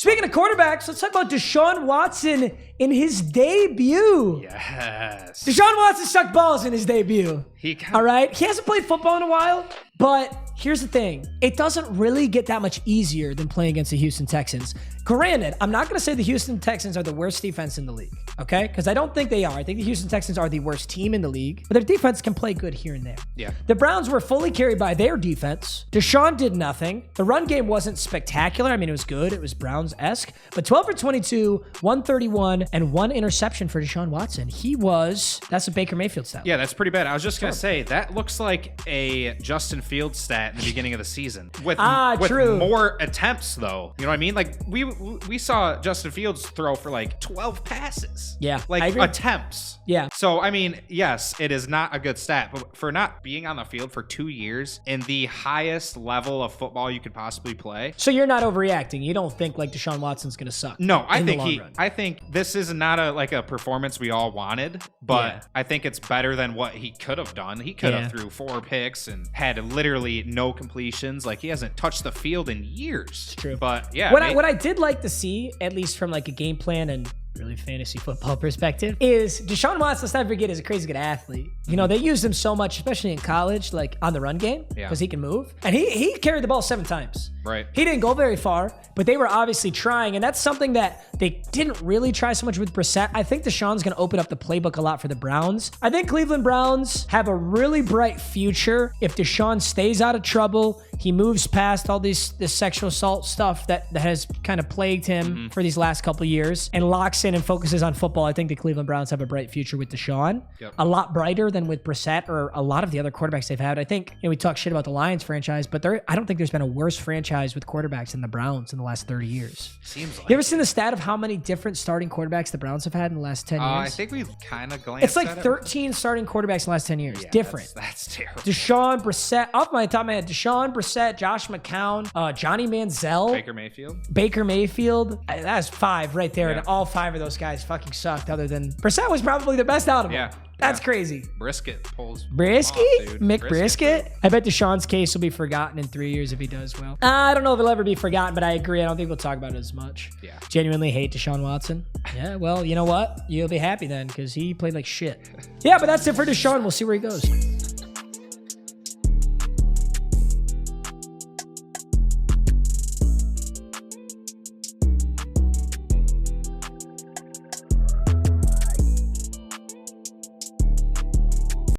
Speaking of quarterbacks, let's talk about Deshaun Watson in his debut. Yes. Deshaun Watson sucked balls in his debut. All right? He hasn't played football in a while, but here's the thing. It doesn't really get that much easier than playing against the Houston Texans. Granted, I'm not going to say the Houston Texans are the worst defense in the league, okay? Because I don't think they are. I think the Houston Texans are the worst team in the league, but their defense can play good here and there. Yeah. The Browns were fully carried by their defense. Deshaun did nothing. The run game wasn't spectacular. I mean, it was good. It was Browns-esque. But 12 for 22, 131, and 1 interception for Deshaun Watson. That's a Baker Mayfield stat. Yeah, that's pretty bad. I was just going to say, that looks like a Justin Fields stat in the beginning of the season. With true. More attempts, though. You know what I mean? Like, we saw Justin Fields throw for like 12 passes. Yeah. Like, attempts. Yeah. So, I mean, yes, it is not a good stat, but for not being on the field for 2 years in the highest level of football you could possibly play. So you're not overreacting. You don't think like Deshaun Watson's going to suck. No, I think this is not a performance we all wanted, but I think it's better than what he could have done. He could have threw 4 picks and had literally no completions. Like, he hasn't touched the field in years. It's true. But yeah. What I did like to see, at least from like a game plan and really fantasy football perspective, is Deshaun Watson, let's not forget, is a crazy good athlete. You know, they used him so much, especially in college, like on the run game, because he can move. And he carried the ball 7 times. Right. He didn't go very far, but they were obviously trying, and that's something that they didn't really try so much with Brissett. I think Deshaun's going to open up the playbook a lot for the Browns. I think Cleveland Browns have a really bright future if Deshaun stays out of trouble. He moves past all this sexual assault stuff that has kind of plagued him for these last couple of years and locks in and focuses on football. I think the Cleveland Browns have a bright future with Deshaun. Yep. A lot brighter than with Brissett or a lot of the other quarterbacks they've had. I think, we talk shit about the Lions franchise, but I don't think there's been a worse franchise with quarterbacks than the Browns in the last 30 years. Seems like. You ever seen the stat of how many different starting quarterbacks the Browns have had in the last 10 years? I think we've kind of glanced It's like at it. 13 starting quarterbacks in the last 10 years. Yeah, different. That's terrible. Deshaun, Brissett, off my top of my head, Deshaun, Brissett, Josh McCown, Johnny Manziel, Baker Mayfield. That's 5 right there, and all 5 of those guys fucking sucked. Other than Brissett was probably the best out of them. Yeah. That's crazy. Brisket pulls. Mick Brisket? I bet Deshaun's case will be forgotten in 3 years if he does well. I don't know if it'll ever be forgotten, but I agree. I don't think we'll talk about it as much. Yeah. Genuinely hate Deshaun Watson. Yeah, well, you know what? You'll be happy then because he played like shit. Yeah, but that's it for Deshaun. We'll see where he goes.